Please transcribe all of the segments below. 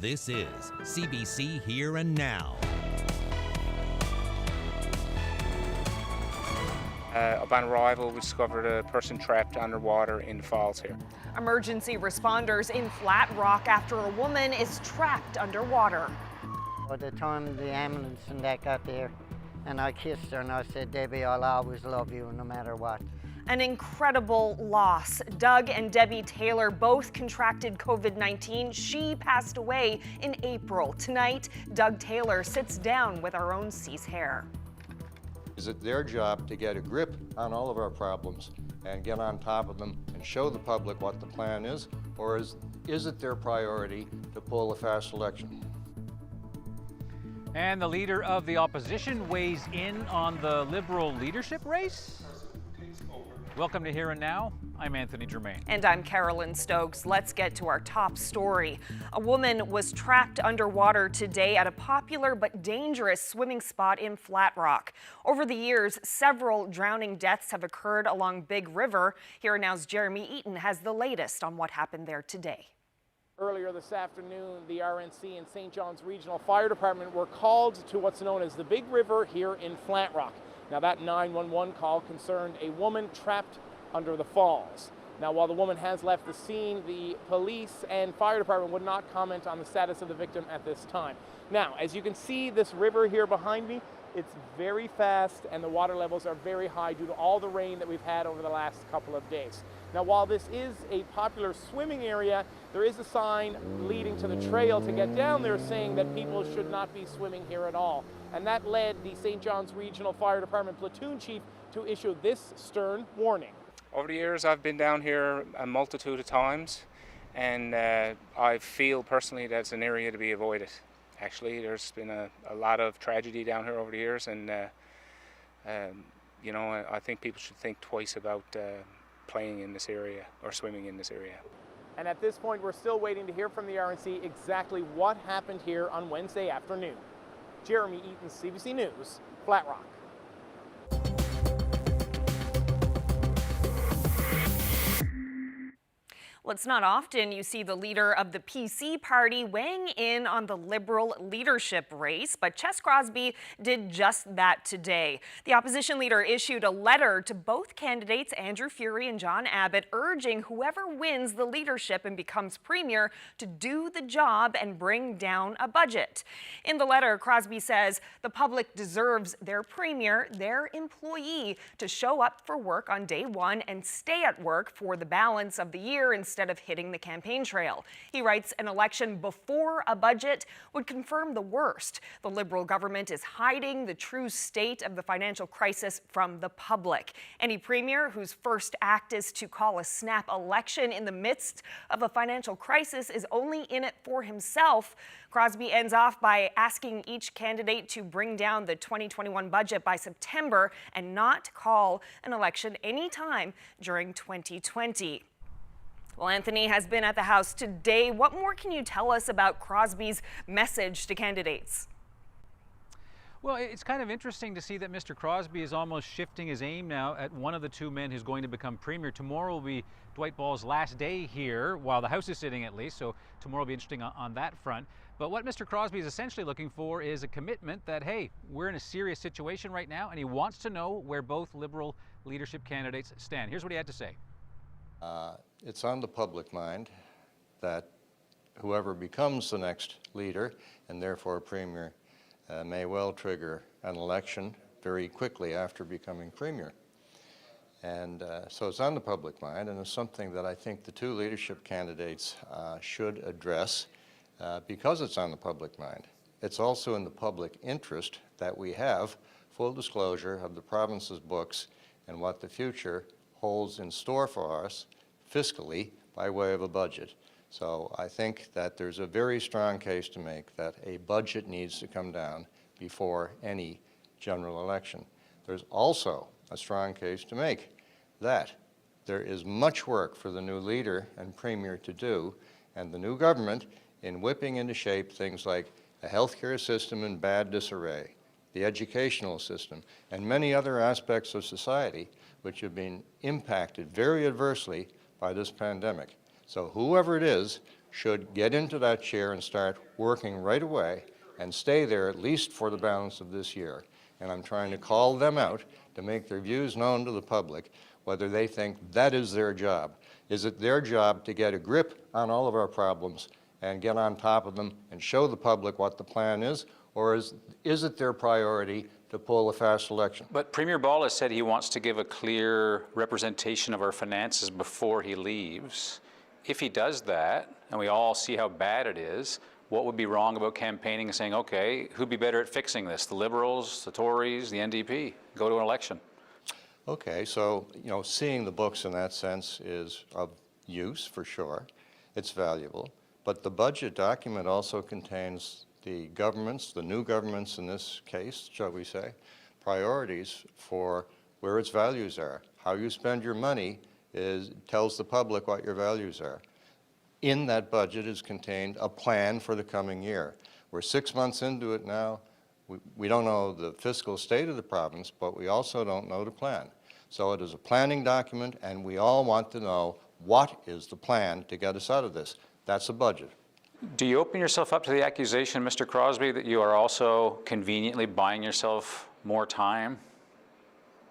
This is CBC Here and Now. Upon arrival, we discovered a person trapped underwater in the falls here. Emergency responders in Flat Rock after a woman is trapped underwater. By the time the ambulance and that got there, and I kissed her and I said, Debbie, I'll always love you no matter what. An incredible loss. Doug and Debbie Taylor both contracted COVID-19. She passed away in April. Tonight, Doug Taylor sits down with our own C's Hair. Is it their job to get a grip on all of our problems and get on top of them and show the public what the plan is? Or is it their priority to pull a fast election? And the leader of the opposition weighs in on the Liberal leadership race. Welcome to Here and Now. I'm Anthony Germain. And I'm Carolyn Stokes. Let's get to our top story. A woman was trapped underwater today at a popular but dangerous swimming spot in Flat Rock. Over the years, several drowning deaths have occurred along Big River. Here and Now's Jeremy Eaton has the latest on what happened there today. Earlier this afternoon, the RNC and St. John's Regional Fire Department were called to what's known as the Big River here in Flat Rock. Now, that 911 call concerned a woman trapped under the falls. Now, while the woman has left the scene, the police and fire department would not comment on the status of the victim at this time. Now, as you can see, this river here behind me, it's very fast and the water levels are very high due to all the rain that we've had over the last couple of days. Now, while this is a popular swimming area, there is a sign leading to the trail to get down there saying that people should not be swimming here at all. And that led the St. John's Regional Fire Department platoon chief to issue this stern warning. Over the years, I've been down here a multitude of times, and I feel personally that it's an area to be avoided. Actually, there's been a lot of tragedy down here over the years, and you know, I think people should think twice about playing in this area or swimming in this area. And at this point, we're still waiting to hear from the RNC exactly what happened here on Wednesday afternoon. Jeremy Eaton, CBC News, Flat Rock. Well, it's not often you see the leader of the PC party weighing in on the Liberal leadership race, but Ches Crosbie did just that today. The opposition leader issued a letter to both candidates, Andrew Furey and John Abbott, urging whoever wins the leadership and becomes premier to do the job and bring down a budget. In the letter, Crosbie says the public deserves their premier, their employee, to show up for work on day one and stay at work for the balance of the year instead of hitting the campaign trail. He writes, an election before a budget would confirm the worst. The Liberal government is hiding the true state of the financial crisis from the public. Any premier whose first act is to call a snap election in the midst of a financial crisis is only in it for himself. Crosbie ends off by asking each candidate to bring down the 2021 budget by September and not call an election anytime during 2020. Well, Anthony has been at the House today. What more can you tell us about Crosbie's message to candidates? Well, it's kind of interesting to see that Mr. Crosbie is almost shifting his aim now at one of the two men who's going to become premier. Tomorrow will be Dwight Ball's last day here, while the House is sitting at least, so tomorrow will be interesting on that front. But what Mr. Crosbie is essentially looking for is a commitment that, hey, we're in a serious situation right now, and he wants to know where both Liberal leadership candidates stand. Here's what he had to say. It's on the public mind that whoever becomes the next leader, and therefore premier, may well trigger an election very quickly after becoming premier. And so it's on the public mind, and it's something that I think the two leadership candidates should address because it's on the public mind. It's also in the public interest that we have full disclosure of the province's books and what the future holds in store for us fiscally by way of a budget. So I think that there's a very strong case to make that a budget needs to come down before any general election. There's also a strong case to make that there is much work for the new leader and premier to do, and the new government in whipping into shape things like a healthcare system in bad disarray, the educational system, and many other aspects of society which have been impacted very adversely by this pandemic. So whoever it is should get into that chair and start working right away and stay there at least for the balance of this year. And I'm trying to call them out to make their views known to the public, whether they think that is their job. Is it their job to get a grip on all of our problems and get on top of them and show the public what the plan is, or is it their priority to pull a fast election? But Premier Ball has said he wants to give a clear representation of our finances before he leaves. If he does that, and we all see how bad it is, what would be wrong about campaigning and saying, okay, who'd be better at fixing this? The Liberals, the Tories, the NDP? Go to an election. Okay, so, seeing the books in that sense is of use for sure. It's valuable. But the budget document also contains the government's, the new government's in this case, shall we say, priorities for where its values are. How you spend your money tells the public what your values are. In that budget is contained a plan for the coming year. We're 6 months into it now. We don't know the fiscal state of the province, but we also don't know the plan. So it is a planning document, and we all want to know what is the plan to get us out of this. That's a budget. Do you open yourself up to the accusation, Mr. Crosbie, that you are also conveniently buying yourself more time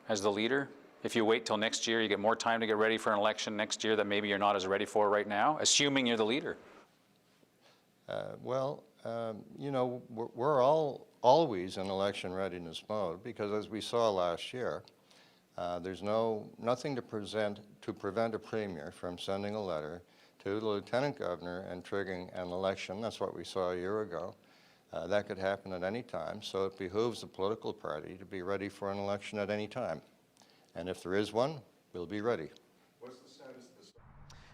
as the leader? If you wait till next year, you get more time to get ready for an election next year that maybe you're not as ready for right now, assuming you're the leader. We're always in election readiness mode because, as we saw last year, there's nothing to prevent a premier from sending a letter to the lieutenant governor and triggering an election. That's what we saw a year ago. That could happen at any time, so it behooves the political party to be ready for an election at any time. And if there is one, we'll be ready. What's the status of this?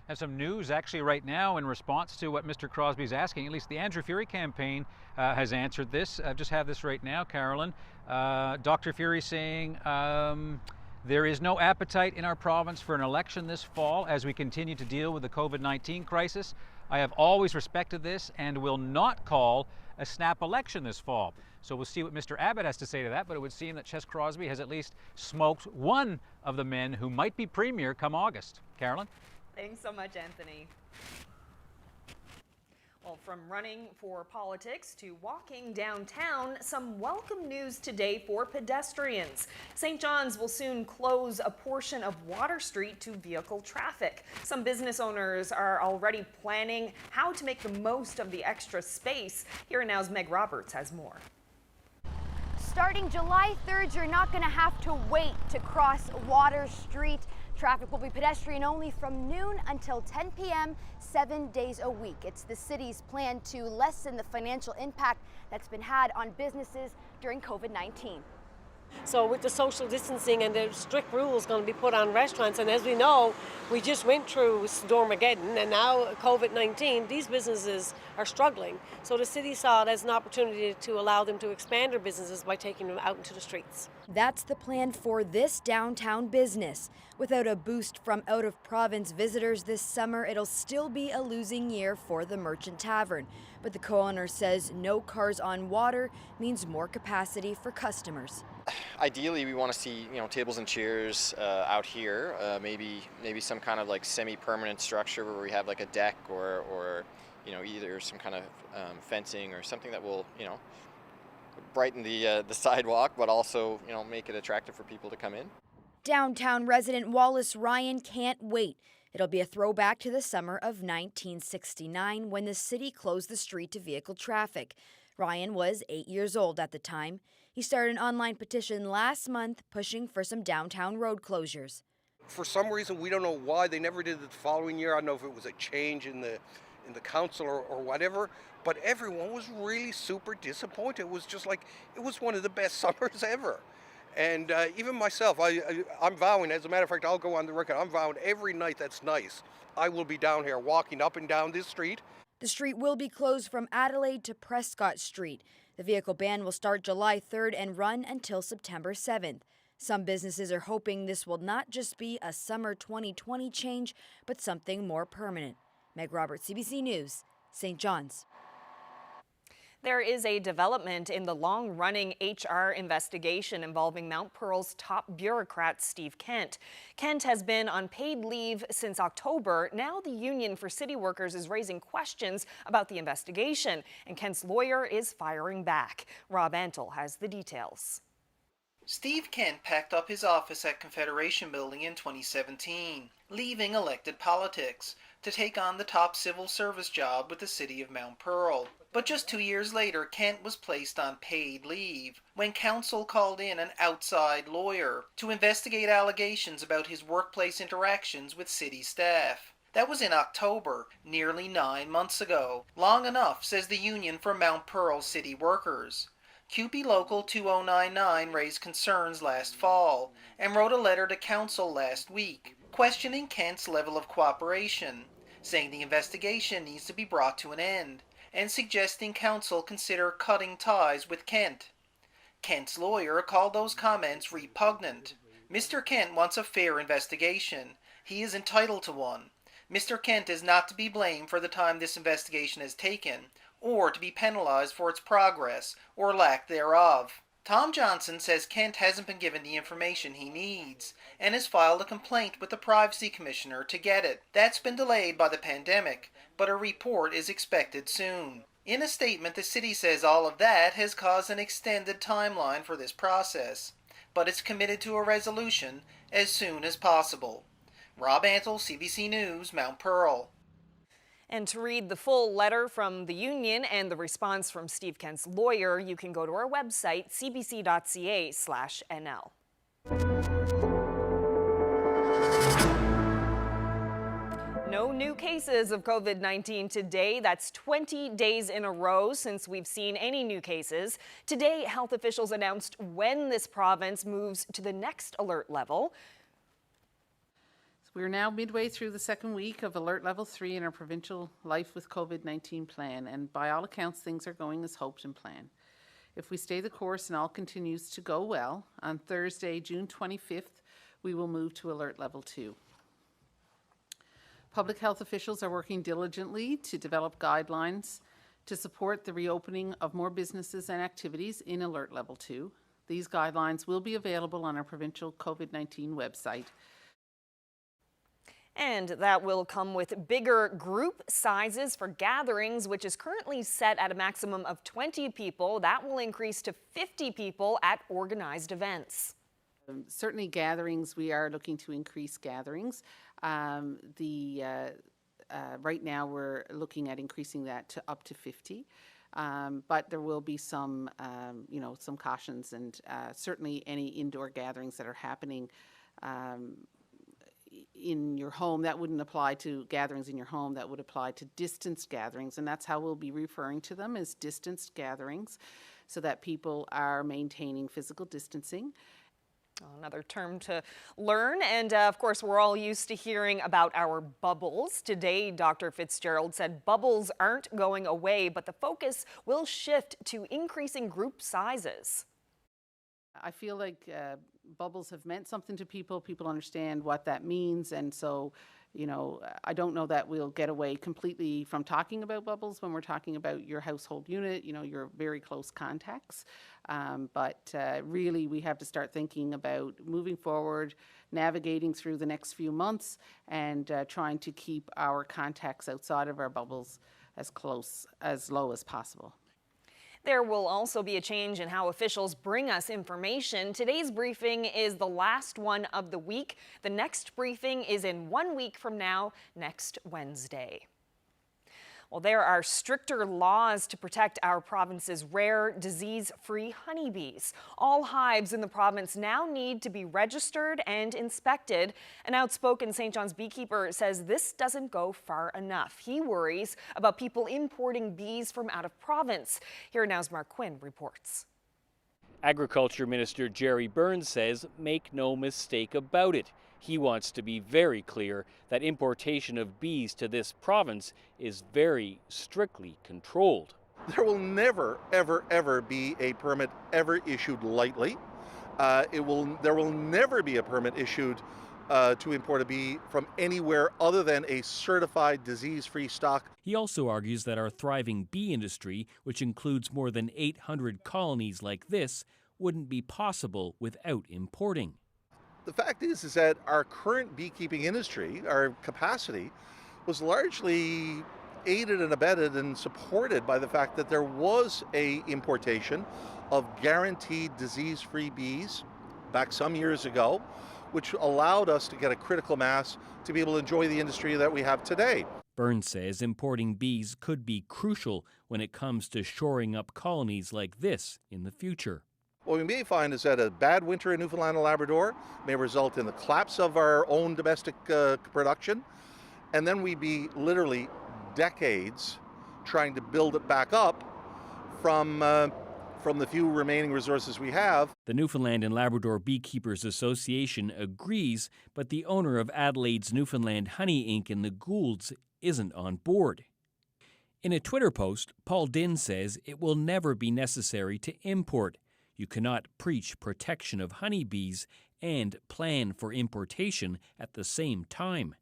I have some news actually right now in response to what Mr. Crosbie is asking. At least the Andrew Furey campaign has answered this. I just have this right now, Carolyn. Dr. Furey saying, there is no appetite in our province for an election this fall as we continue to deal with the COVID-19 crisis. I have always respected this and will not call a snap election this fall. So we'll see what Mr. Abbott has to say to that, but it would seem that Ches Crosbie has at least smoked one of the men who might be premier come August. Carolyn? Thanks so much, Anthony. Well, from running for politics to walking downtown, some welcome news today for pedestrians. St. John's will soon close a portion of Water Street to vehicle traffic. Some business owners are already planning how to make the most of the extra space. Here and Now's Meg Roberts has more. Starting July 3rd, you're not going to have to wait to cross Water Street. Traffic will be pedestrian only from noon until 10 p.m., 7 days a week. It's the city's plan to lessen the financial impact that's been had on businesses during COVID-19. So with the social distancing and the strict rules going to be put on restaurants, and as we know, we just went through Stormageddon and now COVID-19, these businesses are struggling. So the city saw it as an opportunity to allow them to expand their businesses by taking them out into the streets. That's the plan for this downtown business. Without a boost from out-of-province visitors this summer, it'll still be a losing year for the Merchant Tavern. But the co-owner says no cars on water means more capacity for customers. Ideally, we want to see tables and chairs out here, maybe some kind of like semi-permanent structure where we have like a deck or either some kind of fencing or something that will brighten the sidewalk, but also make it attractive for people to come in. Downtown resident Wallace Ryan can't wait. It'll be a throwback to the summer of 1969 when the city closed the street to vehicle traffic. Ryan was 8 years old at the time. He started an online petition last month pushing for some downtown road closures. For some reason, we don't know why they never did it the following year. I don't know if it was a change in the council or whatever, but everyone was really super disappointed. It was just like, it was one of the best summers ever. And even myself, I'm vowing, as a matter of fact, I'll go on the record, I'm vowing every night that's nice, I will be down here walking up and down this street. The street will be closed from Adelaide to Prescott Street. The vehicle ban will start July 3rd and run until September 7th. Some businesses are hoping this will not just be a summer 2020 change, but something more permanent. Meg Roberts, CBC News, St. John's. There is a development in the long-running HR investigation involving Mount Pearl's top bureaucrat, Steve Kent. Kent has been on paid leave since October. Now the Union for City Workers is raising questions about the investigation, and Kent's lawyer is firing back. Rob Antle has the details. Steve Kent packed up his office at Confederation Building in 2017, leaving elected politics to take on the top civil service job with the city of Mount Pearl. But just 2 years later, Kent was placed on paid leave when council called in an outside lawyer to investigate allegations about his workplace interactions with city staff. That was in October, nearly 9 months ago. Long enough, says the Union for Mount Pearl City Workers. CUPE Local 2099 raised concerns last fall and wrote a letter to council last week, questioning Kent's level of cooperation, saying the investigation needs to be brought to an end, and suggesting council consider cutting ties with Kent. Kent's lawyer called those comments repugnant. Mr. Kent wants a fair investigation. He is entitled to one. Mr. Kent is not to be blamed for the time this investigation has taken, or to be penalized for its progress, or lack thereof. Tom Johnson says Kent hasn't been given the information he needs, and has filed a complaint with the Privacy Commissioner to get it. That's been delayed by the pandemic, but a report is expected soon. In a statement, the city says all of that has caused an extended timeline for this process, but it's committed to a resolution as soon as possible. Rob Antle, CBC News, Mount Pearl. And to read the full letter from the union and the response from Steve Kent's lawyer, you can go to our website, cbc.ca/nl. No new cases of COVID-19 today. That's 20 days in a row since we've seen any new cases. Today, health officials announced when this province moves to the next alert level. We're now midway through the second week of Alert Level 3 in our provincial Life with COVID-19 plan, and by all accounts, things are going as hoped and planned. If we stay the course and all continues to go well, on Thursday, June 25th, we will move to Alert Level 2. Public health officials are working diligently to develop guidelines to support the reopening of more businesses and activities in Alert Level 2. These guidelines will be available on our provincial COVID-19 website. And that will come with bigger group sizes for gatherings, which is currently set at a maximum of 20 people. That will increase to 50 people at organized events. Certainly gatherings, we are looking to increase gatherings. Right now we're looking at increasing that to up to 50. But there will be some, some cautions, and certainly any indoor gatherings that are happening in your home, that wouldn't apply to gatherings in your home, that would apply to distanced gatherings, and that's how we'll be referring to them, as distanced gatherings, so that people are maintaining physical distancing. Another term to learn, and of course we're all used to hearing about our bubbles. Today, Dr. Fitzgerald said bubbles aren't going away, but the focus will shift to increasing group sizes. I feel like bubbles have meant something to people. People understand what that means, and so, I don't know that we'll get away completely from talking about bubbles when we're talking about your household unit, your very close contacts. But really, we have to start thinking about moving forward, navigating through the next few months, and trying to keep our contacts outside of our bubbles as low as possible. There will also be a change in how officials bring us information. Today's briefing is the last one of the week. The next briefing is in 1 week from now, next Wednesday. Well, there are stricter laws to protect our province's rare, disease-free honeybees. All hives in the province now need to be registered and inspected. An outspoken St. John's beekeeper says this doesn't go far enough. He worries about people importing bees from out of province. Here now's Mark Quinn reports. Agriculture Minister Jerry Burns says make no mistake about it. He wants to be very clear that importation of bees to this province is very strictly controlled. There will never, ever, ever be a permit ever issued lightly. There will never be a permit issued to import a bee from anywhere other than a certified disease-free stock. He also argues that our thriving bee industry, which includes more than 800 colonies like this, wouldn't be possible without importing. The fact is that our current beekeeping industry, our capacity, was largely aided and abetted and supported by the fact that there was a importation of guaranteed disease-free bees back some years ago, which allowed us to get a critical mass to be able to enjoy the industry that we have today. Burns says importing bees could be crucial when it comes to shoring up colonies like this in the future. What we may find is that a bad winter in Newfoundland and Labrador may result in the collapse of our own domestic production, and then we'd be literally decades trying to build it back up from the few remaining resources we have. The Newfoundland and Labrador Beekeepers Association agrees, but the owner of Adelaide's Newfoundland Honey Inc. in the Goulds isn't on board. In a Twitter post, Paul Dinn says it will never be necessary to import. You cannot preach protection of honeybees and plan for importation at the same time.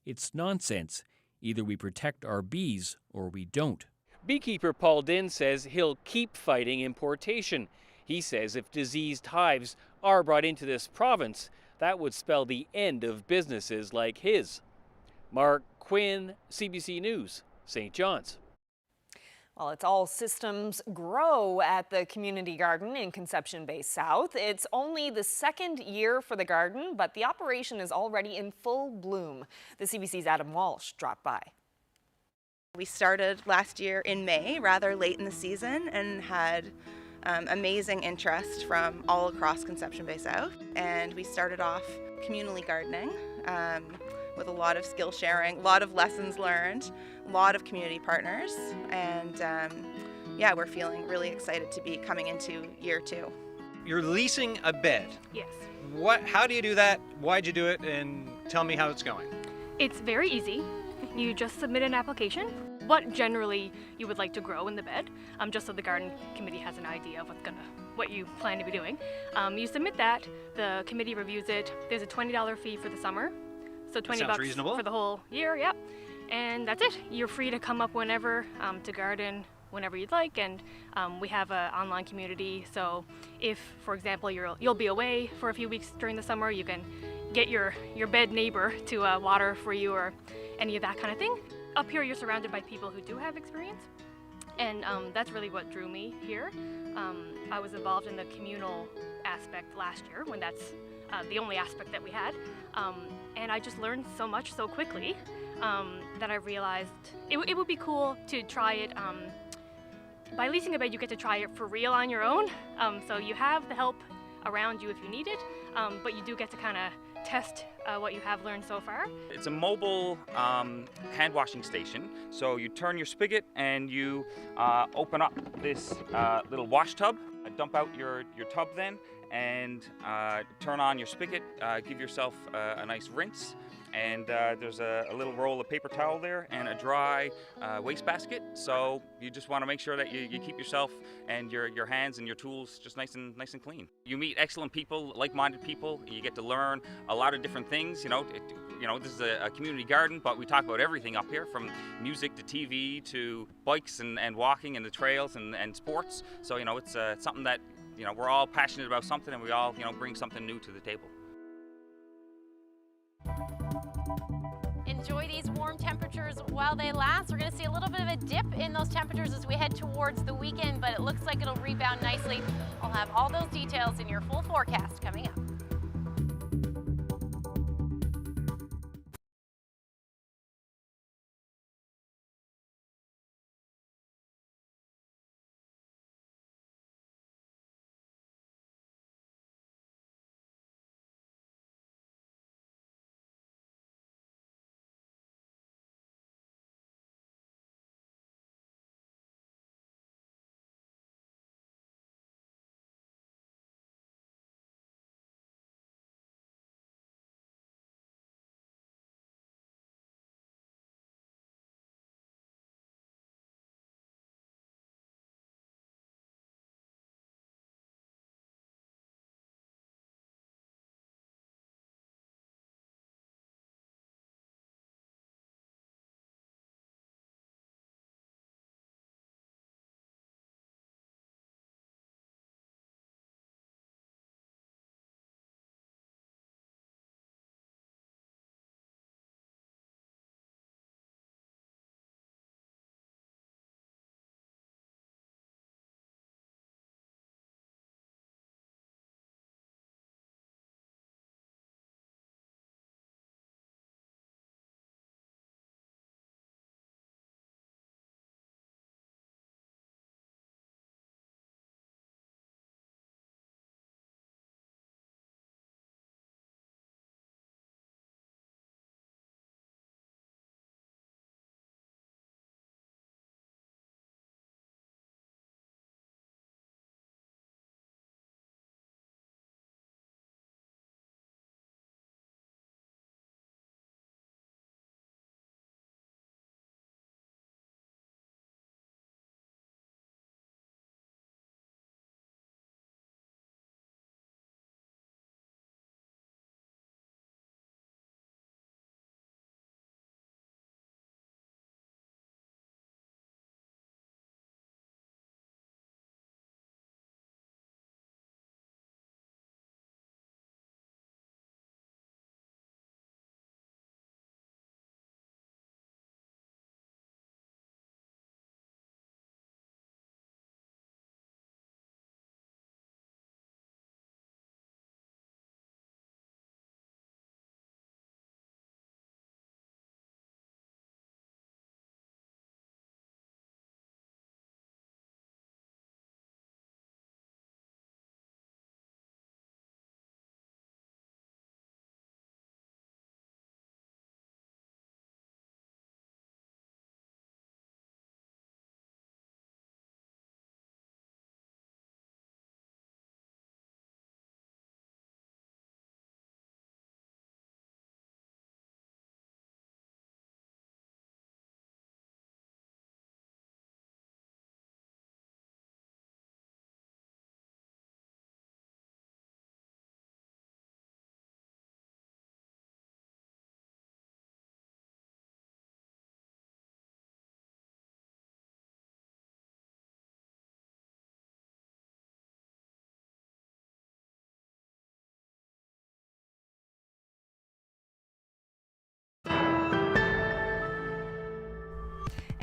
It's nonsense. Either we protect our bees or we don't. Beekeeper Paul Dinn says he'll keep fighting importation. He says if diseased hives are brought into this province, that would spell the end of businesses like his. Mark Quinn, CBC News, St. John's. Well, it's all systems grow at the community garden in Conception Bay South. It's only the second year for the garden, but the operation is already in full bloom. The CBC's Adam Walsh dropped by. We started last year in May, rather late in the season, and had amazing interest from all across Conception Bay South. And we started off communally gardening with a lot of skill sharing, a lot of lessons learned, a lot of community partners, and yeah, we're feeling really excited to be coming into year 2. You're leasing a bed. Yes. How do you do that? Why'd you do it? And tell me how it's going. It's very easy. You just submit an application, what generally you would like to grow in the bed, just so the garden committee has an idea of what you plan to be doing. You submit that, the committee reviews it. There's a $20 fee for the summer, so $20 reasonable. For the whole year, yep. And that's it. You're free to come up whenever to garden whenever you'd like, and we have an online community, so if, for example, you'll be away for a few weeks during the summer, you can get your bed neighbor to water for you or any of that kind of thing. Up here you're surrounded by people who do have experience, and that's really what drew me here. I was involved in the communal aspect last year when that's the only aspect that we had, and I just learned so much so quickly that I realized it would be cool to try it. By leasing a bed, you get to try it for real on your own, so you have the help around you if you need it, but you do get to kind of test what you have learned so far. It's a mobile hand washing station. So you turn your spigot and you open up this little wash tub, dump out your tub then, and turn on your spigot, give yourself a nice rinse. And there's a little roll of paper towel there and a dry wastebasket. So you just want to make sure that you keep yourself and your hands and your tools just nice and clean. You meet excellent people, like-minded people. You get to learn a lot of different things. You know, this is a community garden, but we talk about everything up here, from music to TV to bikes and walking and the trails and sports. So it's something that we're all passionate about something, and we all bring something new to the table. Enjoy these warm temperatures while they last. We're going to see a little bit of a dip in those temperatures as we head towards the weekend, but it looks like it'll rebound nicely. I'll have all those details in your full forecast coming up.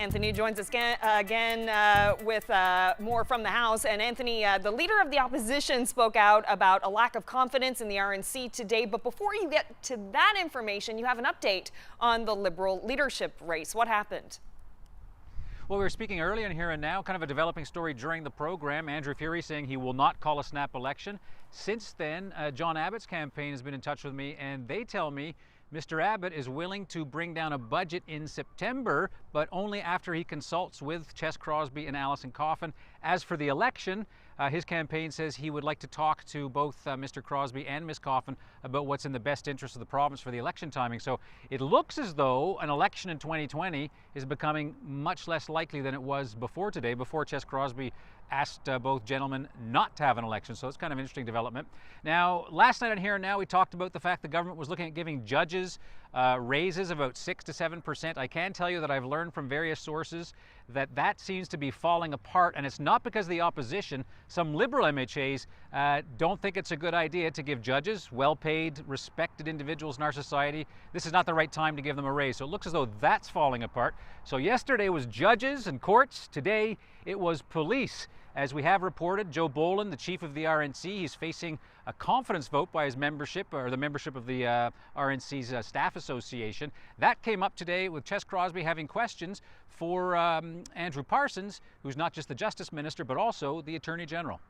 Anthony joins us again with more from the House. And Anthony, the leader of the opposition spoke out about a lack of confidence in the RNC today. But before you get to that information, you have an update on the Liberal leadership race. What happened? Well, we were speaking earlier in Here and Now, kind of a developing story during the program. Andrew Furey saying he will not call a snap election. Since then, John Abbott's campaign has been in touch with me, and they tell me Mr. Abbott is willing to bring down a budget in September, but only after he consults with Ches Crosby and Alison Coffin. As for the election, his campaign says he would like to talk to both Mr. Crosby and Ms. Coffin about what's in the best interest of the province for the election timing. So it looks as though an election in 2020 is becoming much less likely than it was before today, before Ches Crosby asked both gentlemen not to have an election. So it's kind of an interesting development. Now, last night on Here and Now, we talked about the fact the government was looking at giving judges raises about 6 to 7%. I can tell you that I've learned from various sources that that seems to be falling apart, and it's not because of the opposition. Some Liberal MHAs don't think it's a good idea to give judges, well-paid, respected individuals in our society. This is not the right time to give them a raise. So it looks as though that's falling apart. So yesterday was judges and courts. Today it was police. As we have reported, Joe Boland, the chief of the RNC, he's facing a confidence vote by his membership, or the membership of the RNC's staff association. That came up today with Ches Crosby having questions for Andrew Parsons, who's not just the Justice Minister, but also the Attorney General.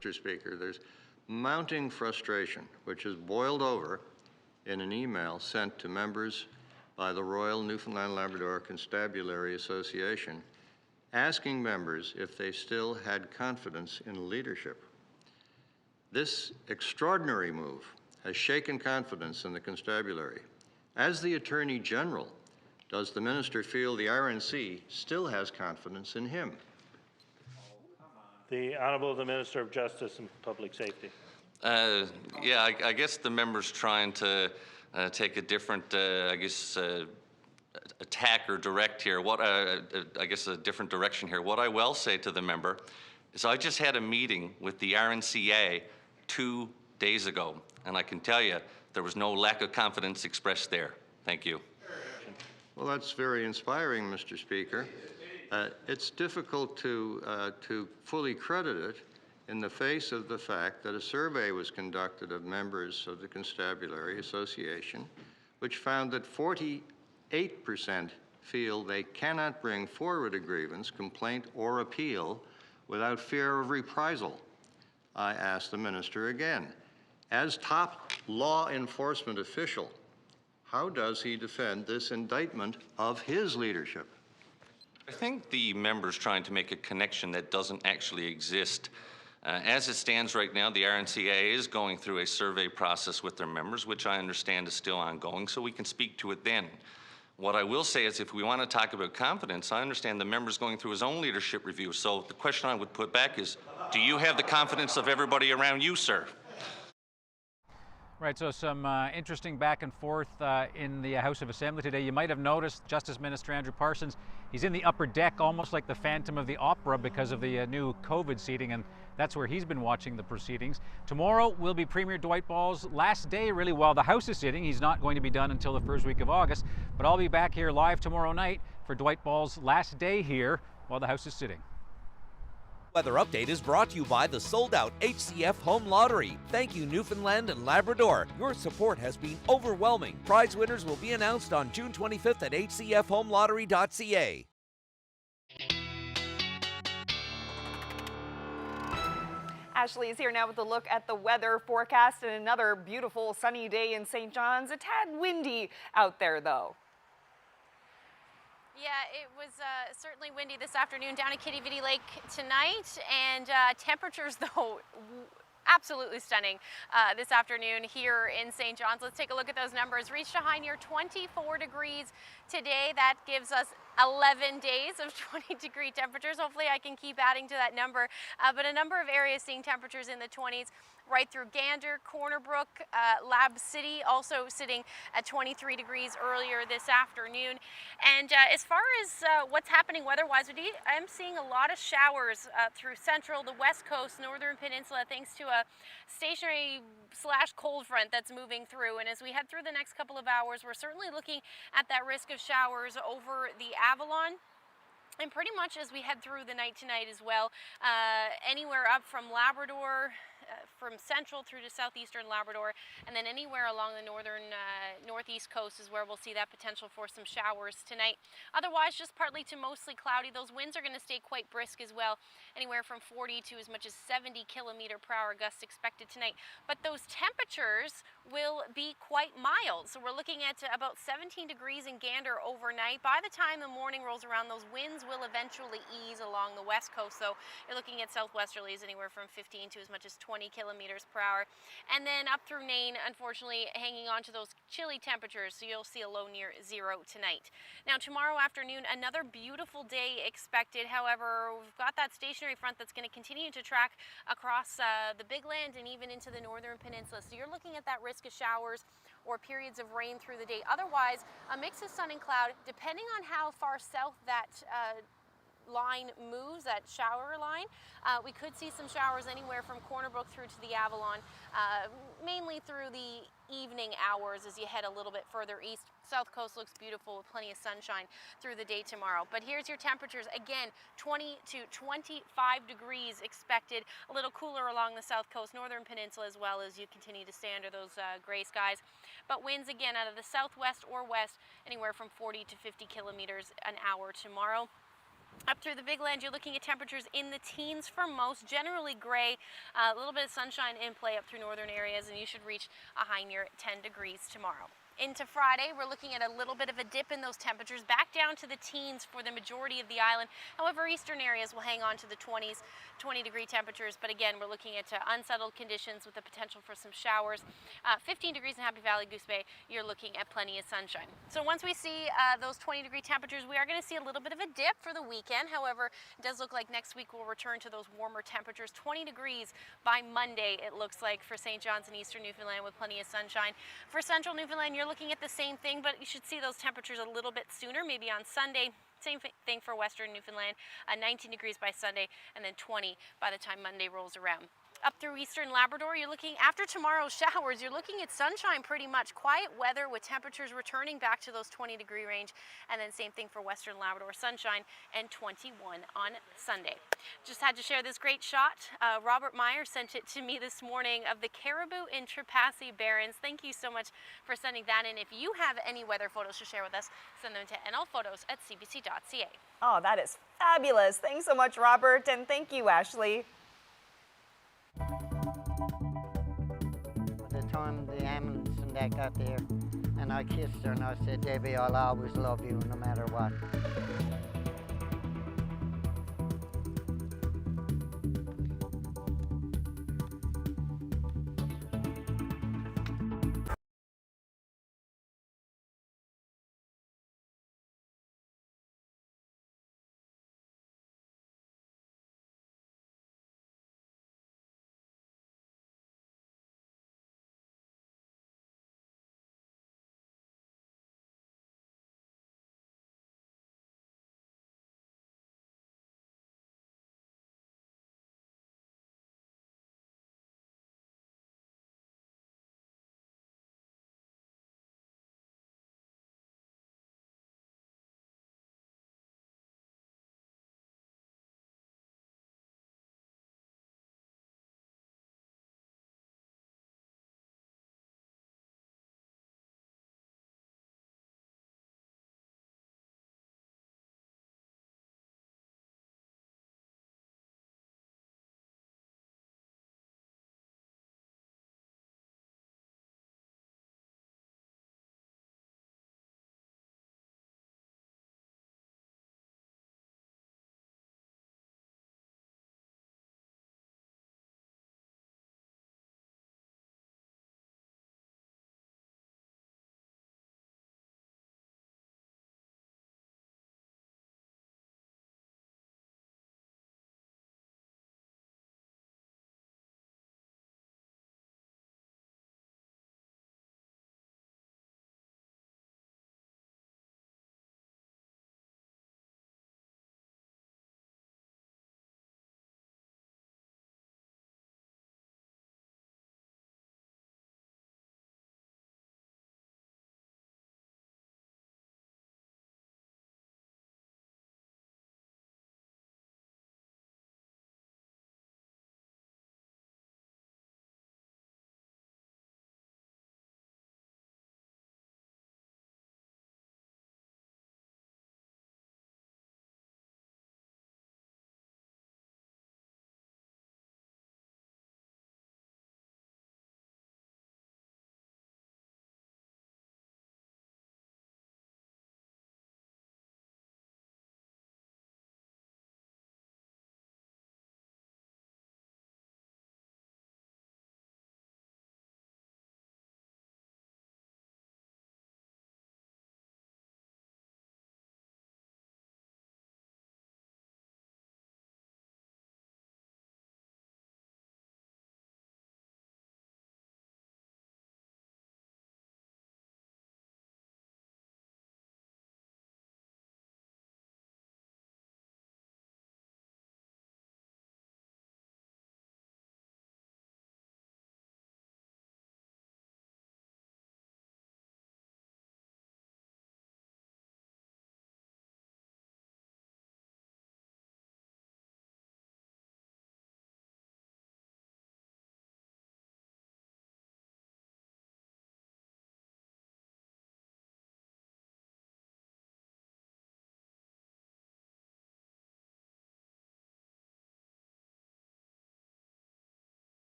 Mr. Speaker, there's mounting frustration, which has boiled over in an email sent to members by the Royal Newfoundland Labrador Constabulary Association, asking members if they still had confidence in leadership. This extraordinary move has shaken confidence in the constabulary. As the Attorney General, does the Minister feel the RNC still has confidence in him? The Honourable the Minister of Justice and Public Safety. Yeah, I guess the member's trying to take a different, attack or direct here. I guess a different direction here. What I will say to the member is I just had a meeting with the RNCA 2 days ago, and I can tell you there was no lack of confidence expressed there. Thank you. Well, that's very inspiring, Mr. Speaker. It's difficult to fully credit it in the face of the fact that a survey was conducted of members of the Constabulary Association, which found that 48% feel they cannot bring forward a grievance, complaint, or appeal without fear of reprisal. I ask the Minister again, as top law enforcement official, how does he defend this indictment of his leadership? I think the member's trying to make a connection that doesn't actually exist. As it stands right now, the RNCA is going through a survey process with their members, which I understand is still ongoing, so we can speak to it then. What I will say is if we want to talk about confidence, I understand the member's going through his own leadership review. So the question I would put back is, do you have the confidence of everybody around you, sir? Right, so some interesting back and forth in the House of Assembly today. You might have noticed Justice Minister Andrew Parsons, he's in the upper deck, almost like the Phantom of the Opera because of the new COVID seating, and that's where he's been watching the proceedings. Tomorrow will be Premier Dwight Ball's last day, really, while the House is sitting. He's not going to be done until the first week of August, but I'll be back here live tomorrow night for Dwight Ball's last day here while the House is sitting. Weather update is brought to you by the sold-out HCF Home Lottery. Thank you, Newfoundland and Labrador. Your support has been overwhelming. Prize winners will be announced on June 25th at hcfhomelottery.ca. Ashley is here now with a look at the weather forecast and another beautiful sunny day in St. John's. A tad windy out there, though. Yeah, it was certainly windy this afternoon down at Kitty Vitty Lake tonight, and temperatures, though, absolutely stunning this afternoon here in St. John's. Let's take a look at those numbers. Reached a high near 24 degrees today. That gives us 11 days of 20-degree temperatures. Hopefully I can keep adding to that number, but a number of areas seeing temperatures in the 20s. right through Gander, Corner Brook, Lab City, also sitting at 23 degrees earlier this afternoon. And as far as what's happening weather-wise, I'm seeing a lot of showers through central, the west coast, northern peninsula, thanks to a stationary / cold front that's moving through. And as we head through the next couple of hours, we're certainly looking at that risk of showers over the Avalon. And pretty much as we head through the night tonight as well, anywhere up from Labrador, from central through to southeastern Labrador, and then anywhere along the northern northeast coast is where we'll see that potential for some showers tonight. Otherwise, just partly to mostly cloudy. Those winds are going to stay quite brisk as well, anywhere from 40 to as much as 70 km/h gusts expected tonight. But those temperatures will be quite mild. So we're looking at about 17 degrees in Gander overnight. By the time the morning rolls around, those winds will eventually ease along the west coast. So you're looking at southwesterlies anywhere from 15 to as much as 20 km/h. And then up through Nain, unfortunately, hanging on to those chilly temperatures. So you'll see a low near zero tonight. Now tomorrow afternoon, another beautiful day expected. However, we've got that stationary front that's going to continue to track across the Big Land and even into the northern peninsula. So you're looking at that risk of showers or periods of rain through the day. Otherwise, a mix of sun and cloud, depending on how far south that line moves, that shower line. We could see some showers anywhere from Corner Brook through to the Avalon, mainly through the evening hours as you head a little bit further east. South coast looks beautiful with plenty of sunshine through the day tomorrow. But here's your temperatures. Again, 20 to 25 degrees expected. A little cooler along the south coast, northern peninsula, as well as you continue to stay under those gray skies. But winds again out of the southwest or west, anywhere from 40 to 50 kilometers an hour tomorrow. Up through the Big Land, you're looking at temperatures in the teens for most, generally gray, a little bit of sunshine in play up through northern areas, and you should reach a high near 10 degrees tomorrow. Into Friday, we're looking at a little bit of a dip in those temperatures, back down to the teens for the majority of the island. However, eastern areas will hang on to the 20s, 20-degree temperatures, but again, we're looking at unsettled conditions with the potential for some showers. 15 degrees in Happy Valley, Goose Bay, you're looking at plenty of sunshine. So once we see those 20-degree temperatures, we are going to see a little bit of a dip for the weekend. However, it does look like next week we'll return to those warmer temperatures. 20 degrees by Monday, it looks like, for St. John's and eastern Newfoundland with plenty of sunshine. For central Newfoundland, you're looking at the same thing, but you should see those temperatures a little bit sooner, maybe on Sunday. Same thing for western Newfoundland, 19 degrees by Sunday, and then 20 by the time Monday rolls around. Up through eastern Labrador, you're looking, after tomorrow's showers, you're looking at sunshine pretty much, quiet weather with temperatures returning back to those 20-degree range, and then same thing for western Labrador, sunshine and 21 on Sunday. Just had to share this great shot. Robert Meyer sent it to me this morning of the caribou in Trepassey Barrens. Thank you so much for sending that in. If you have any weather photos to share with us, send them to nlphotos@cbc.ca. Oh, that is fabulous. Thanks so much, Robert, and thank you, Ashley. By the time the ambulance and that got there, and I kissed her and I said, Debbie, I'll always love you no matter what.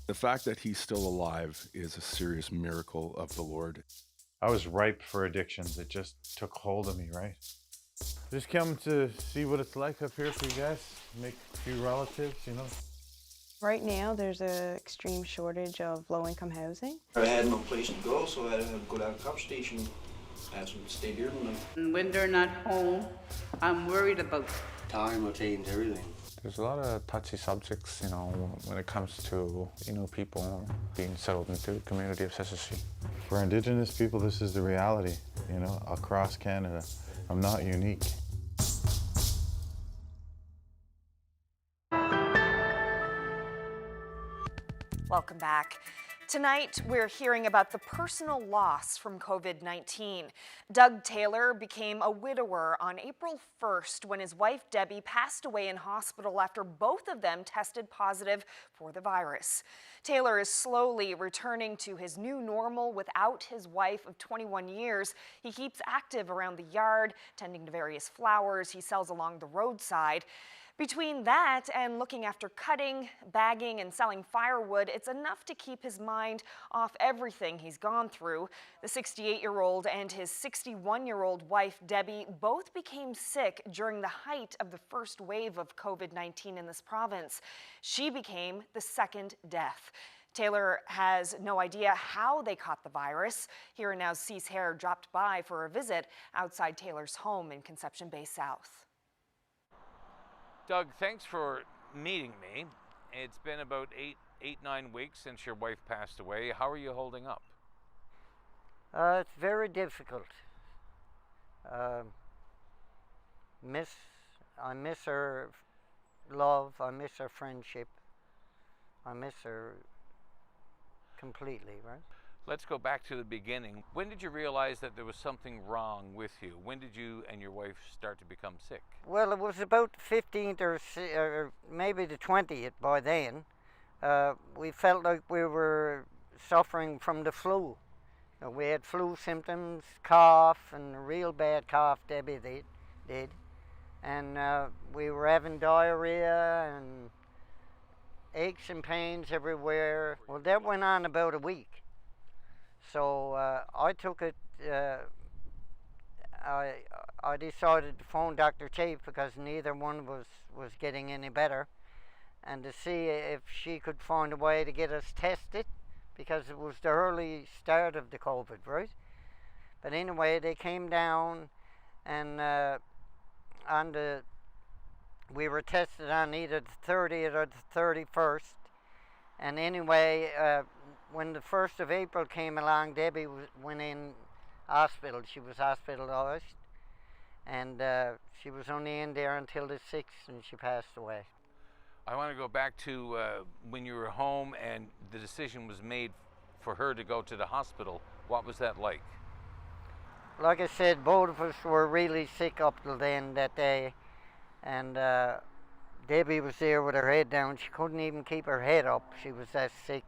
The fact that he's still alive is a serious miracle of the Lord. I was ripe for addictions. It just took hold of me, right? Just come to see what it's like up here for you guys, make a few relatives, you know. Right now, there's an extreme shortage of low-income housing. I had no place to go, so I had to go down to the cop station. I had to stay here tonight. When they're not home, I'm worried about time will change everything. There's a lot of touchy subjects, you know, when it comes to, you know, people being settled into the community of Sisseton. For Indigenous people, this is the reality, you know, across Canada. I'm not unique. Welcome back. Tonight, we're hearing about the personal loss from COVID-19. Doug Taylor became a widower on April 1st when his wife Debbie passed away in hospital after both of them tested positive for the virus. Taylor is slowly returning to his new normal without his wife of 21 years. He keeps active around the yard, tending to various flowers he sells along the roadside. Between that and looking after cutting, bagging, and selling firewood, it's enough to keep his mind off everything he's gone through. The 68-year-old and his 61-year-old wife, Debbie, both became sick during the height of the first wave of COVID-19 in this province. She became the second death. Taylor has no idea how they caught the virus. Here and Now's Cease Hare dropped by for a visit outside Taylor's home in Conception Bay South. Doug, thanks for meeting me. It's been about 9 weeks since your wife passed away. How are you holding up? It's very difficult. I miss her love. I miss her friendship. I miss her completely, right? Let's go back to the beginning. When did you realize that there was something wrong with you? When did you and your wife start to become sick? Well, it was about the 15th or maybe the 20th by then. We felt like we were suffering from the flu. We had flu symptoms, cough, and a real bad cough, Debbie did. And we were having diarrhea and aches and pains everywhere. Well, that went on about a week. So I took it, I decided to phone Dr. Chief because neither one was getting any better, and to see if she could find a way to get us tested, because it was the early start of the COVID, right? But anyway, they came down and we were tested on either the 30th or the 31st, and anyway, when the 1st of April came along, Debbie went in hospital. She was hospitalized, and she was only in there until the 6th, and she passed away. I want to go back to when you were home and the decision was made for her to go to the hospital. What was that like? Like I said, both of us were really sick up till then that day, and Debbie was there with her head down. She couldn't even keep her head up. She was that sick.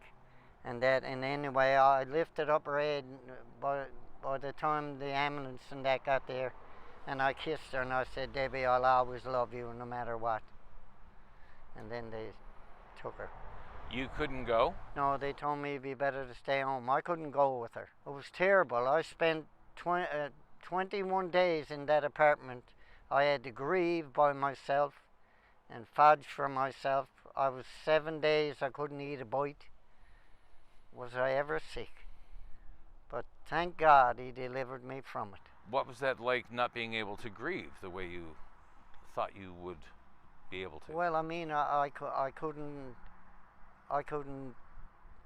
And anyway, I lifted up her head by the time the ambulance and that got there, and I kissed her and I said, Debbie, I'll always love you no matter what. And then they took her. You couldn't go? No, they told me it'd be better to stay home. I couldn't go with her. It was terrible. I spent 21 days in that apartment. I had to grieve by myself and fudge for myself. I was 7 days, I couldn't eat a bite. Was I ever sick? But thank God he delivered me from it. What was that like, not being able to grieve the way you thought you would be able to? Well, I mean, I couldn't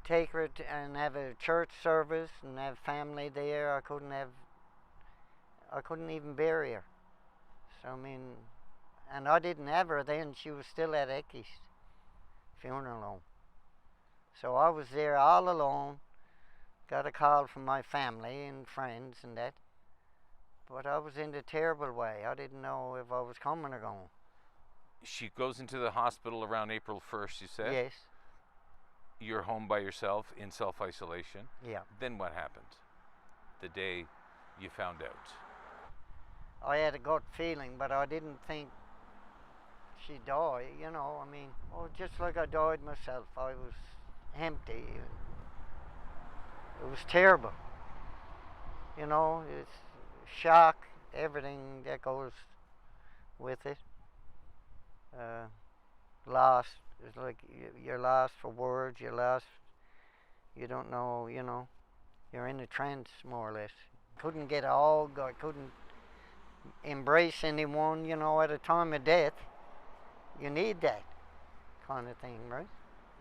take her and have a church service and have family there. I couldn't even bury her. So I mean, and I didn't have her then. She was still at Ecky's funeral home. So I was there all alone, got a call from my family and friends and that, but I was in a terrible way. I didn't know if I was coming or going. She goes into the hospital around April 1st, you said? Yes. You're home by yourself in self-isolation? Yeah. Then what happened the day you found out? I had a gut feeling, but I didn't think she'd die, you know. I mean, just like I died myself. empty. It was terrible. You know, it's shock, everything that goes with it. Lost. It's like you're lost for words. You're lost. You don't know. You know, you're in a trance more or less. Couldn't get a hug. I couldn't embrace anyone. You know, at a time of death, you need that kind of thing, right?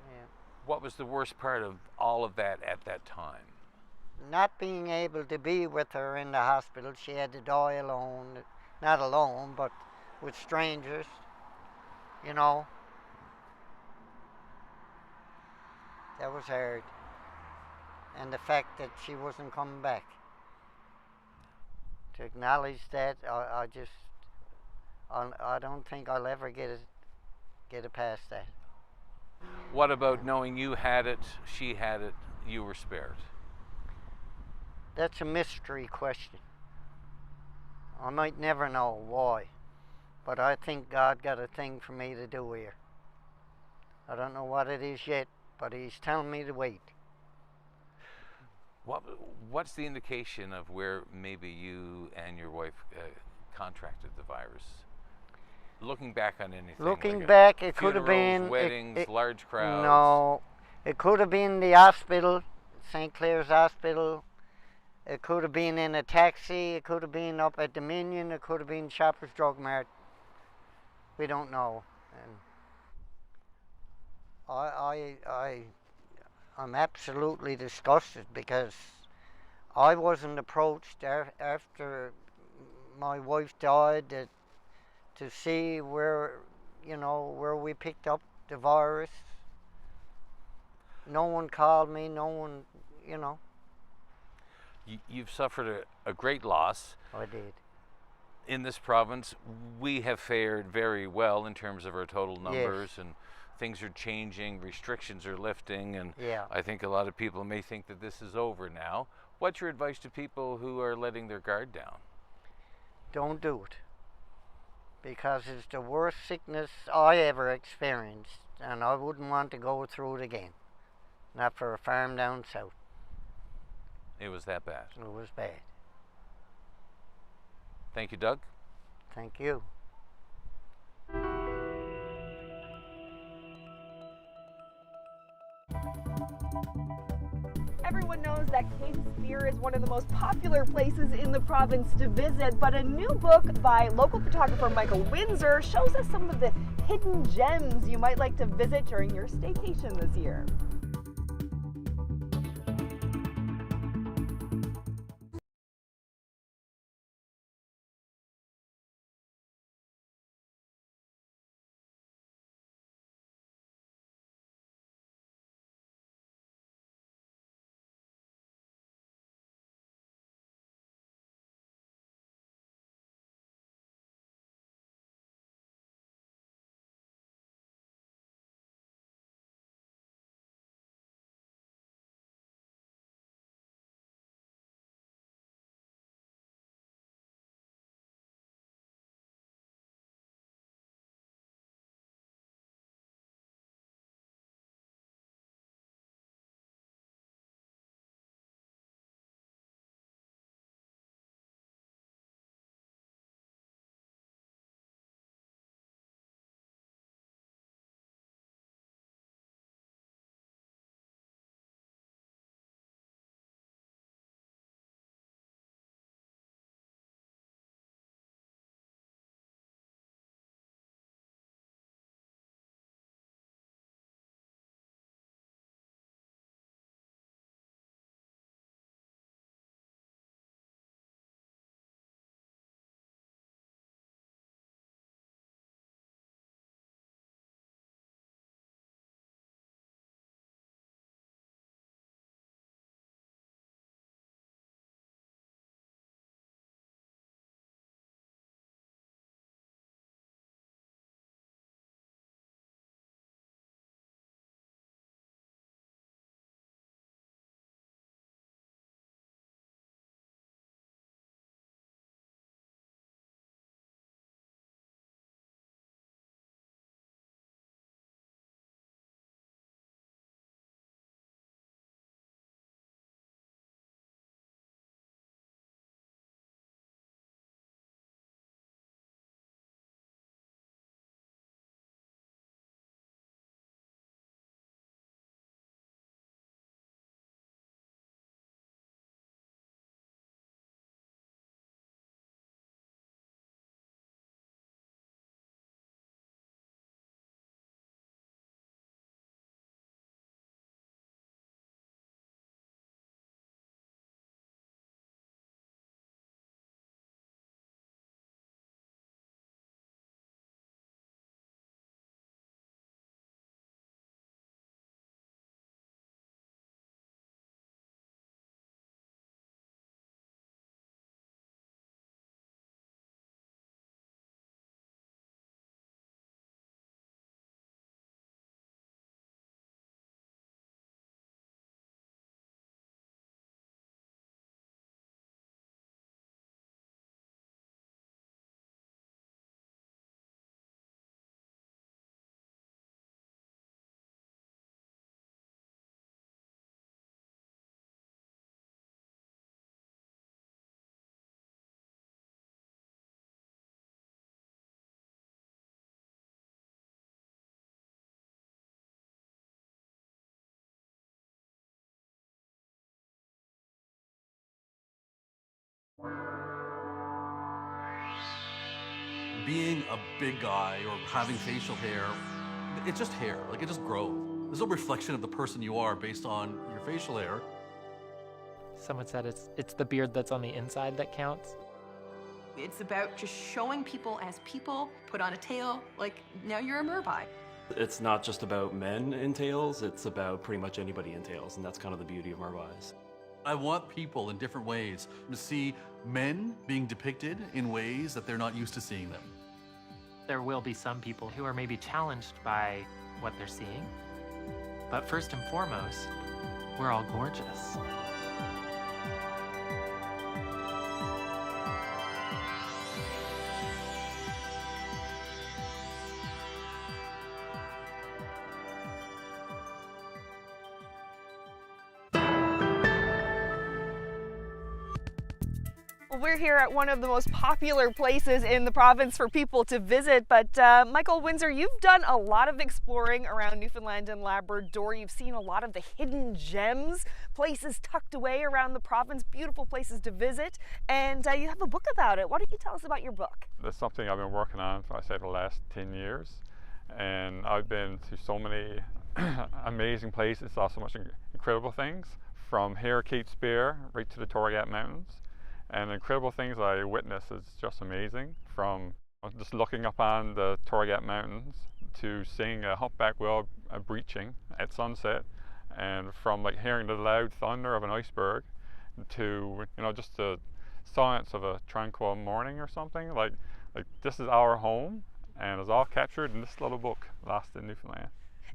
Yeah. What was the worst part of all of that at that time? Not being able to be with her in the hospital. She had to die alone. Not alone, but with strangers. You know. That was hard. And the fact that she wasn't coming back. To acknowledge that, I don't think I'll ever get it past that. What about knowing you had it, she had it, you were spared? That's a mystery question. I might never know why, but I think God got a thing for me to do here. I don't know what it is yet, but He's telling me to wait. What's the indication of where maybe you and your wife contracted the virus? Looking back on anything. Looking like back, it could have been weddings, large crowds. No, it could have been the hospital, St. Clair's Hospital. It could have been in a taxi. It could have been up at Dominion. It could have been Shoppers Drug Mart. We don't know. And I'm absolutely disgusted because I wasn't approached after my wife died to see where we picked up the virus. No one called me. No one, you know. You've suffered a great loss. I did. In this province, we have fared very well in terms of our total numbers, Yes. and things are changing, restrictions are lifting, and Yeah. I think a lot of people may think that this is over now. What's your advice to people who are letting their guard down? Don't do it. Because it's the worst sickness I ever experienced, and I wouldn't want to go through it again. Not for a farm down south. It was that bad. It was bad. Thank you, Doug. Thank you. Everyone knows that Cape Spear is one of the most popular places in the province to visit, but a new book by local photographer Michael Windsor shows us some of the hidden gems you might like to visit during your staycation this year. being a big guy or having facial hair, it's just hair. Like, it just grows. There's no reflection of the person you are based on your facial hair. Someone said it's the beard that's on the inside that counts. It's about just showing people as people, put on a tail, like now you're a merbai. It's not just about men in tails, it's about pretty much anybody in tails, and that's kind of the beauty of merbais. I want people in different ways to see men being depicted in ways that they're not used to seeing them. There will be some people who are maybe challenged by what they're seeing. But first and foremost, we're all gorgeous. We're here at one of the most popular places in the province for people to visit, but Michael Windsor, you've done a lot of exploring around Newfoundland and Labrador. You've seen a lot of the hidden gems, places tucked away around the province, beautiful places to visit, and you have a book about it. Why don't you tell us about your book? That's something I've been working on for, I say, the last 10 years, and I've been to so many amazing places, saw so much incredible things, from here Cape Spear right to the Torgat Mountains. And the incredible things I witnessed is just amazing, from just looking up on the Torgat Mountains to seeing a humpback whale breaching at sunset, and from like hearing the loud thunder of an iceberg to, you know, just the silence of a tranquil morning or something. Like this is our home, and it's all captured in this little book, Lost in Newfoundland.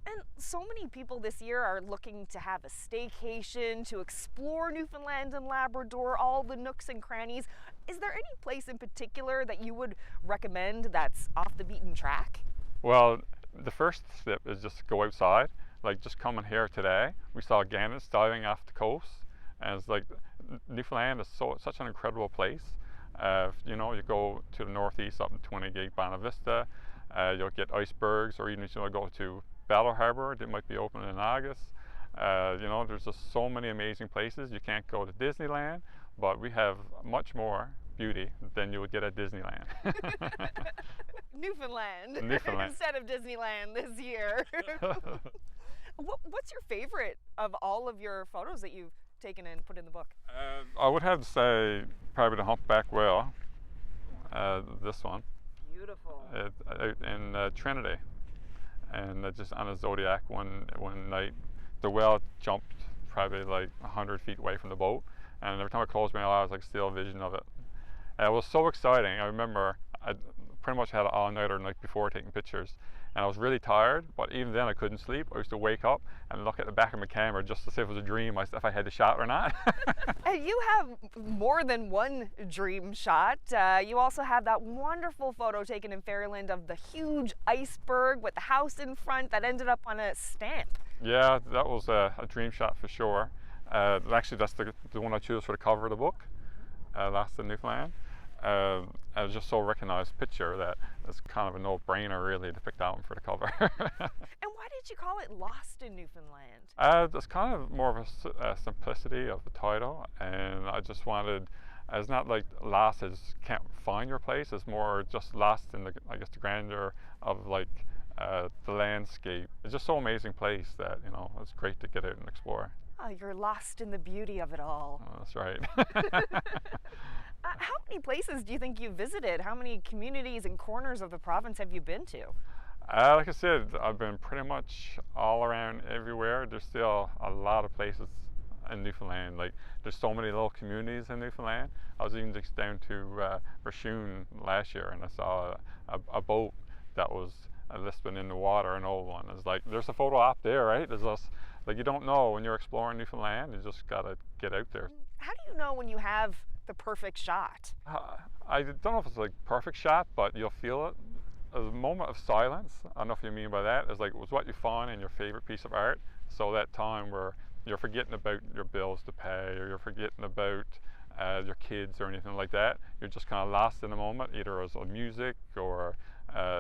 And so many people this year are looking to have a staycation, to explore Newfoundland and Labrador, all the nooks and crannies. Is there any place in particular that you would recommend that's off the beaten track? Well, the first step is just go outside. Like just coming here today, we saw gannets diving off the coast, and it's like Newfoundland is such an incredible place. You know, you go to the northeast up in 20 Gate Buena Vista, you'll get icebergs, or even if you go to Battle Harbour, that might be open in August. You know, there's just so many amazing places. You can't go to Disneyland, but we have much more beauty than you would get at Disneyland. Newfoundland Newfoundland. instead of Disneyland this year. What's your favorite of all of your photos that you've taken and put in the book? I would have to say probably the humpback whale, this one. Beautiful. Out in Trinity. And just on a Zodiac one night, the whale jumped probably like 100 feet away from the boat, and every time I closed my eyes, I could still vision of it. And it was so exciting. I remember I pretty much had an all-nighter the night before taking pictures, and I was really tired, but even then I couldn't sleep. I used to wake up and look at the back of my camera just to see if it was a dream, if I had the shot or not. And you have more than one dream shot. You also have that wonderful photo taken in Fairyland of the huge iceberg with the house in front that ended up on a stamp. Yeah, that was a dream shot for sure. Actually, that's the one I chose for the cover of the book, Lost in Newfoundland. I was just so recognized picture that it's kind of a no-brainer really to pick that one for the cover. And why did you call it Lost in Newfoundland? It's kind of more of a simplicity of the title, and I just wanted, it's not like lost as can't find your place, it's more just lost in the, I guess, the grandeur of like the landscape. It's just so amazing place that, you know, it's great to get out and explore. Oh, you're lost in the beauty of it all. Oh, that's right. How many places do you think you've visited? How many communities and corners of the province have you been to? Like I said, I've been pretty much all around everywhere. There's still a lot of places in Newfoundland. Like, there's so many little communities in Newfoundland. I was even just down to Rashun last year, and I saw a boat that was lisping in the water, an old one. It's like, there's a photo op there, right? There's just, like, you don't know when you're exploring Newfoundland. You just gotta get out there. How do you know when you have the perfect shot? I don't know if it's like perfect shot, but you'll feel it. A moment of silence, I don't know if you mean by that, is like, it was what you found in your favorite piece of art. So that time where you're forgetting about your bills to pay, or you're forgetting about your kids or anything like that. You're just kind of lost in the moment, either as a music or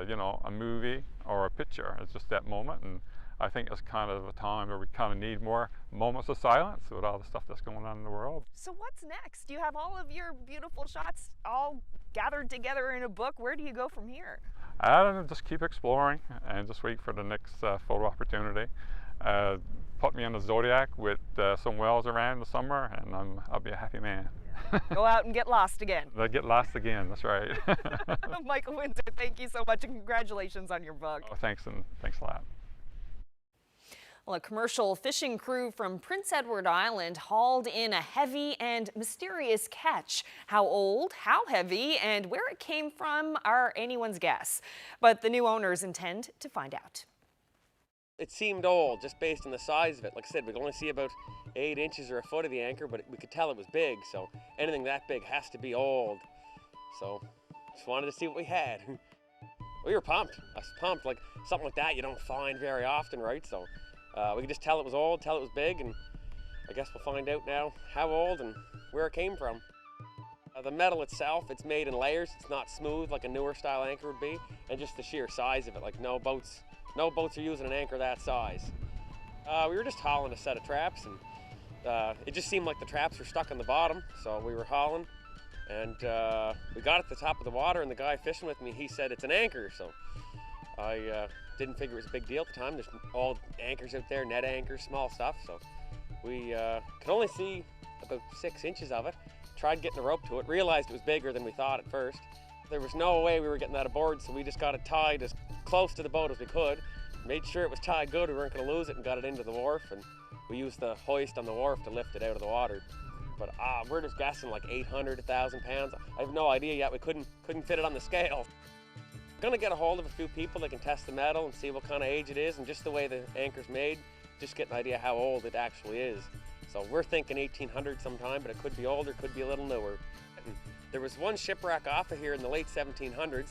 you know, a movie or a picture. It's just that moment, and I think it's kind of a time where we kind of need more moments of silence with all the stuff that's going on in the world. So what's next? You have all of your beautiful shots all gathered together in a book. Where do you go from here? I don't know, just keep exploring and just wait for the next photo opportunity. Put me on the Zodiac with some whales around the summer, and I'll be a happy man. Go out and get lost again. They'll get lost again, that's right. Michael Windsor, thank you so much, and congratulations on your book. Oh, thanks, and thanks a lot. Well, a commercial fishing crew from Prince Edward Island hauled in a heavy and mysterious catch. How old, how heavy, and where it came from are anyone's guess. But the new owners intend to find out. It seemed old just based on the size of it. Like I said, we could only see about 8 inches or a foot of the anchor, but we could tell it was big, so anything that big has to be old. So just wanted to see what we had. We were pumped. I was pumped. Like something like that you don't find very often, right? So we could just tell it was old, tell it was big, and I guess we'll find out now how old and where it came from. The metal itself, it's made in layers. It's not smooth like a newer style anchor would be, and just the sheer size of it. Like no boats are using an anchor that size. We were just hauling a set of traps, and it just seemed like the traps were stuck on the bottom, so we were hauling, and we got at the top of the water, and the guy fishing with me, he said it's an anchor, so I didn't figure it was a big deal at the time. There's all anchors out there, net anchors, small stuff, so we could only see about 6 inches of it. Tried getting a rope to it, realized it was bigger than we thought at first. There was no way we were getting that aboard, so we just got it tied as close to the boat as we could, made sure it was tied good, we weren't going to lose it, and got it into the wharf, and we used the hoist on the wharf to lift it out of the water. But we're just guessing like 800 to 1,000 pounds. I have no idea yet. We couldn't fit it on the scale. We're going to get a hold of a few people that can test the metal and see what kind of age it is, and just the way the anchor's made, just get an idea how old it actually is. So we're thinking 1800 sometime, but it could be older, could be a little newer. There was one shipwreck off of here in the late 1700s.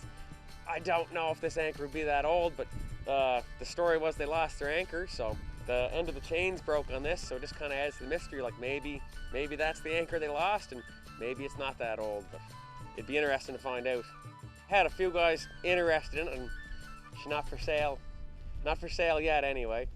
I don't know if this anchor would be that old, but the story was they lost their anchor, so the end of the chains broke on this, so it just kind of adds to the mystery, like maybe that's the anchor they lost, and maybe it's not that old, but it'd be interesting to find out. Had a few guys interested in it, and it's not for sale. Not for sale yet anyway.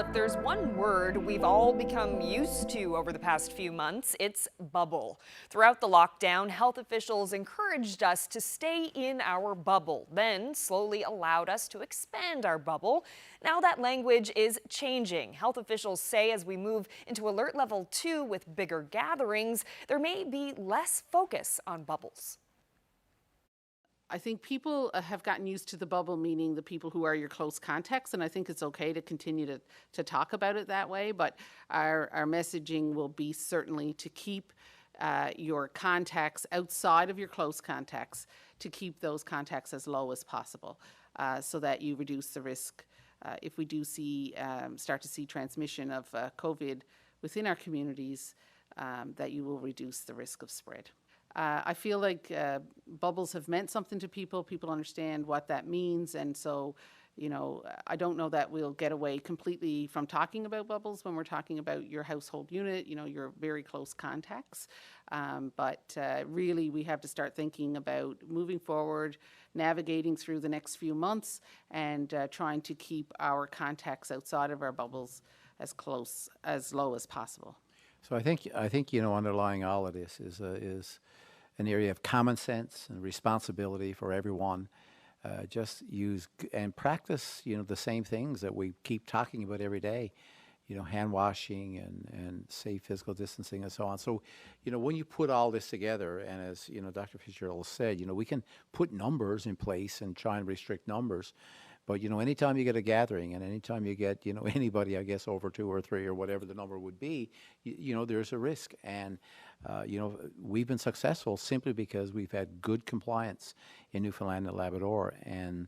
Well, if there's one word we've all become used to over the past few months, it's bubble. Throughout the lockdown, health officials encouraged us to stay in our bubble, then slowly allowed us to expand our bubble. Now that language is changing. Health officials say as we move into alert level 2 with bigger gatherings, there may be less focus on bubbles. I think people have gotten used to the bubble, meaning the people who are your close contacts, and I think it's okay to continue to talk about it that way, but our messaging will be certainly to keep your contacts outside of your close contacts, to keep those contacts as low as possible so that you reduce the risk if we do start to see transmission of COVID within our communities, that you will reduce the risk of spread. I feel like bubbles have meant something to people. People understand what that means. And so, I don't know that we'll get away completely from talking about bubbles when we're talking about your household unit, your very close contacts. But really, we have to start thinking about moving forward, navigating through the next few months, and trying to keep our contacts outside of our bubbles as low as possible. So I think underlying all of this is an area of common sense and responsibility for everyone. Just use and practice, the same things that we keep talking about every day. Hand washing and safe physical distancing and so on. So, when you put all this together, and as Dr. Fitzgerald said, we can put numbers in place and try and restrict numbers. But, anytime you get a gathering and anytime you get, anybody, I guess, over 2 or 3 or whatever the number would be, there's a risk. And, we've been successful simply because we've had good compliance in Newfoundland and Labrador. And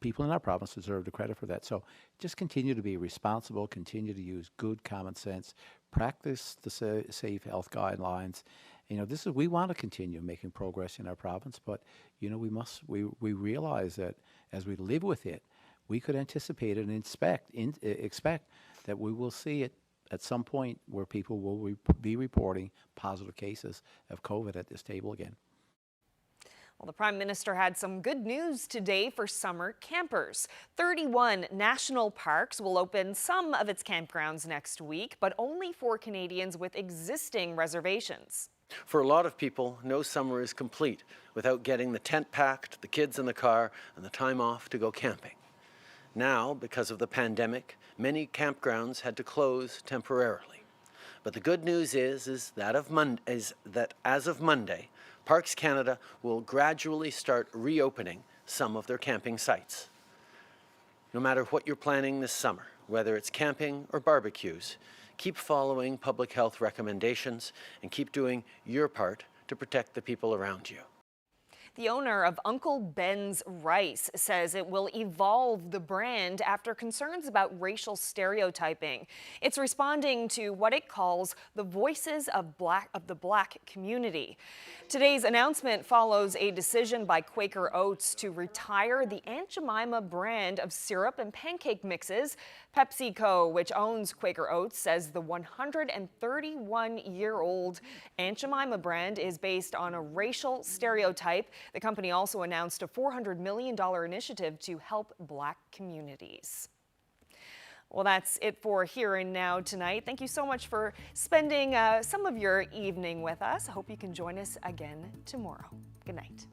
people in our province deserve the credit for that. So just continue to be responsible, continue to use good common sense, practice the safe health guidelines. We want to continue making progress in our province, but we realize that as we live with it, we could anticipate and expect that we will see it at some point where people will be reporting positive cases of COVID at this table again. Well, the Prime Minister had some good news today for summer campers. 31 national parks will open some of its campgrounds next week, but only for Canadians with existing reservations. For a lot of people, no summer is complete without getting the tent packed, the kids in the car, and the time off to go camping. Now, because of the pandemic, many campgrounds had to close temporarily. But the good news is that as of Monday, Parks Canada will gradually start reopening some of their camping sites. No matter what you're planning this summer, whether it's camping or barbecues, keep following public health recommendations and keep doing your part to protect the people around you. The owner of Uncle Ben's Rice says it will evolve the brand after concerns about racial stereotyping. It's responding to what it calls the voices of the black community. Today's announcement follows a decision by Quaker Oats to retire the Aunt Jemima brand of syrup and pancake mixes. PepsiCo, which owns Quaker Oats, says the 131-year-old Aunt Jemima brand is based on a racial stereotype. The company also announced a $400 million initiative to help black communities. Well, that's it for Here and Now tonight. Thank you so much for spending some of your evening with us. I hope you can join us again tomorrow. Good night.